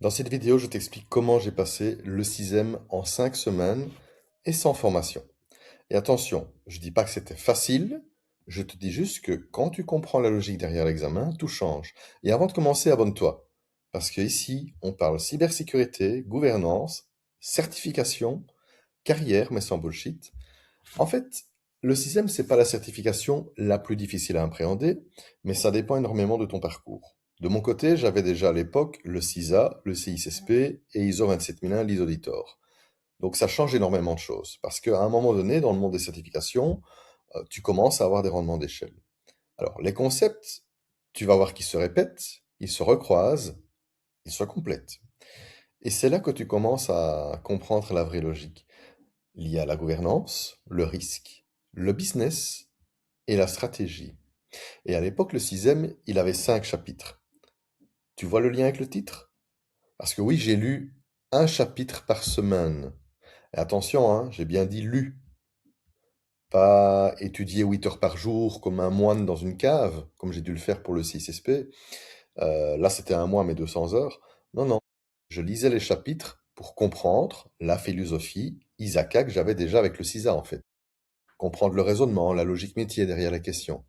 Dans cette vidéo, je t'explique comment j'ai passé le sixième en 5 semaines et sans formation. Et attention, je dis pas que c'était facile, je te dis juste que quand tu comprends la logique derrière l'examen, tout change. Et avant de commencer, abonne-toi. Parce que ici, on parle cybersécurité, gouvernance, certification, carrière, mais sans bullshit. En fait, le sixième, c'est pas la certification la plus difficile à appréhender, mais ça dépend énormément de ton parcours. De mon côté, j'avais déjà à l'époque le CISA, le CISSP et ISO 27001, l'ISO Auditor. Donc ça change énormément de choses, parce qu'à un moment donné, dans le monde des certifications, tu commences à avoir des rendements d'échelle. Alors, les concepts, tu vas voir qu'ils se répètent, ils se recroisent, ils se complètent. Et c'est là que tu commences à comprendre la vraie logique. Il y a la gouvernance, le risque, le business et la stratégie. Et à l'époque, le sixième, il avait 5 chapitres. Tu vois le lien avec le titre? Parce que oui, j'ai lu un chapitre par semaine. Et attention, hein, j'ai bien dit lu, pas étudié 8 heures par jour comme un moine dans une cave, comme j'ai dû le faire pour le CISSP. Là, c'était un mois, mais 200 heures. Non, non. Je lisais les chapitres pour comprendre la philosophie Isaka que j'avais déjà avec le CISA, en fait. Comprendre le raisonnement, la logique métier derrière la question.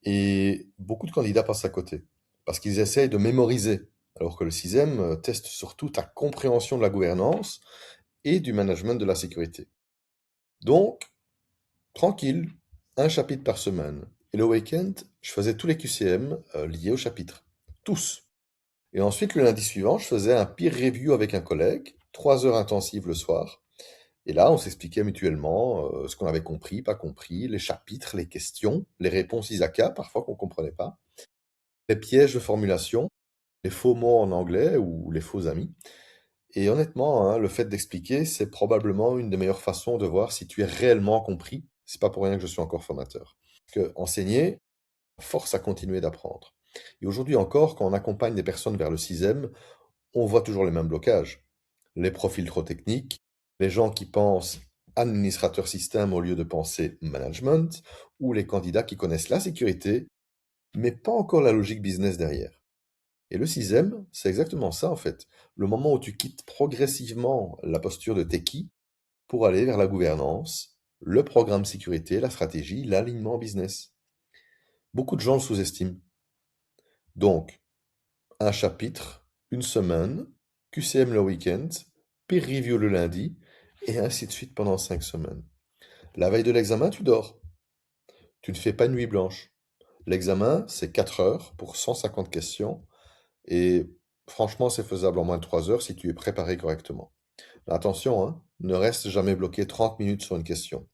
Et beaucoup de candidats passent à côté, parce qu'ils essayent de mémoriser, alors que le sixième teste surtout ta compréhension de la gouvernance et du management de la sécurité. Donc, tranquille, un chapitre par semaine. Et le week-end, je faisais tous les QCM liés au chapitre. Tous. Et ensuite, le lundi suivant, je faisais un peer review avec un collègue, 3 heures intensives le soir. Et là, on s'expliquait mutuellement ce qu'on avait compris, pas compris, les chapitres, les questions, les réponses Isaka, parfois qu'on ne comprenait pas, les pièges de formulation, les faux mots en anglais ou les faux amis. Et honnêtement, hein, le fait d'expliquer, c'est probablement une des meilleures façons de voir si tu es réellement compris. C'est pas pour rien que je suis encore formateur. Parce que enseigner force à continuer d'apprendre. Et aujourd'hui encore, quand on accompagne des personnes vers le sixième, on voit toujours les mêmes blocages. Les profils trop techniques, les gens qui pensent administrateur système au lieu de penser management, ou les candidats qui connaissent la sécurité, mais pas encore la logique business derrière. Et le sixième, c'est exactement ça en fait. Le moment où tu quittes progressivement la posture de techie pour aller vers la gouvernance, le programme sécurité, la stratégie, l'alignement business. Beaucoup de gens le sous-estiment. Donc, un chapitre, une semaine, QCM le week-end, peer review le lundi, et ainsi de suite pendant 5 semaines. La veille de l'examen, tu dors. Tu ne fais pas une nuit blanche. L'examen, c'est 4 heures pour 150 questions, et franchement, c'est faisable en moins de 3 heures si tu es préparé correctement. Mais attention, hein, ne reste jamais bloqué 30 minutes sur une question.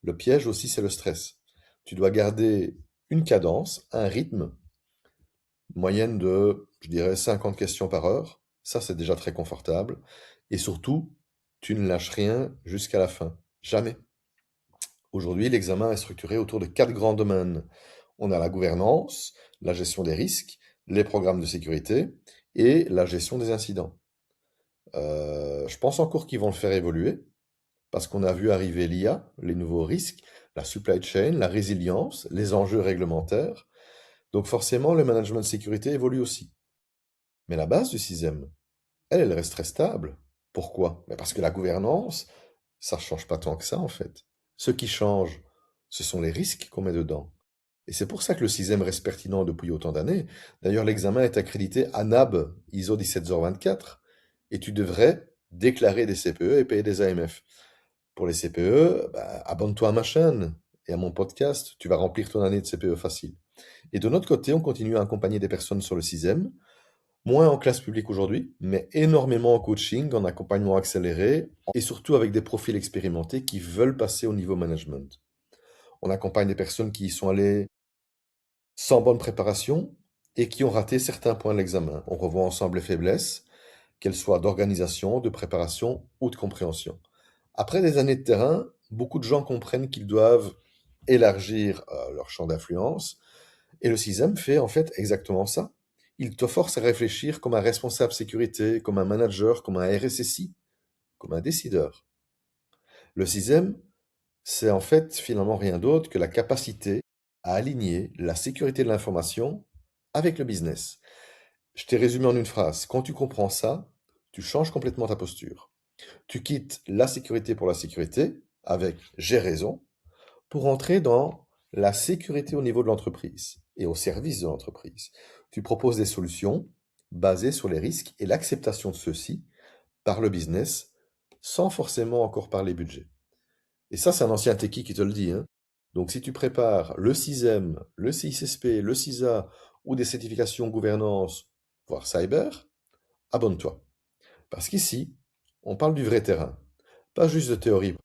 Le piège aussi, c'est le stress. Tu dois garder une cadence, un rythme, moyenne de, je dirais, 50 questions par heure. Ça, c'est déjà très confortable. Et surtout, tu ne lâches rien jusqu'à la fin. Jamais. Aujourd'hui, l'examen est structuré autour de 4 grands domaines. On a la gouvernance, la gestion des risques, les programmes de sécurité et la gestion des incidents. Je pense encore qu'ils vont le faire évoluer parce qu'on a vu arriver l'IA, les nouveaux risques, la supply chain, la résilience, les enjeux réglementaires. Donc forcément, le management de sécurité évolue aussi. Mais la base du sixième, elle reste très stable. Pourquoi? Ben parce que la gouvernance, ça ne change pas tant que ça en fait. Ce qui change, ce sont les risques qu'on met dedans. Et c'est pour ça que le sixième reste pertinent depuis autant d'années. D'ailleurs, l'examen est accrédité ANAB ISO 17024 et tu devrais déclarer des CPE et payer des AMF. Pour les CPE, bah, abonne-toi à ma chaîne et à mon podcast, tu vas remplir ton année de CPE facile. Et de notre côté, on continue à accompagner des personnes sur le sixième, moins en classe publique aujourd'hui, mais énormément en coaching, en accompagnement accéléré et surtout avec des profils expérimentés qui veulent passer au niveau management. On accompagne des personnes qui y sont allées sans bonne préparation et qui ont raté certains points de l'examen. On revoit ensemble les faiblesses, qu'elles soient d'organisation, de préparation ou de compréhension. Après des années de terrain, beaucoup de gens comprennent qu'ils doivent élargir leur champ d'influence, et le sixième fait en fait exactement ça. Il te force à réfléchir comme un responsable sécurité, comme un manager, comme un RSSI, comme un décideur. Le sixième, c'est en fait finalement rien d'autre que la capacité à aligner la sécurité de l'information avec le business. Je t'ai résumé en une phrase. Quand tu comprends ça, tu changes complètement ta posture. Tu quittes la sécurité pour la sécurité, avec j'ai raison, pour entrer dans la sécurité au niveau de l'entreprise et au service de l'entreprise. Tu proposes des solutions basées sur les risques et l'acceptation de ceux-ci par le business, sans forcément encore parler budget. Et ça, c'est un ancien techie qui te le dit, hein. Donc, si tu prépares le CISM, le CISSP, le CISA ou des certifications gouvernance, voire cyber, abonne-toi. Parce qu'ici, on parle du vrai terrain, pas juste de théorie.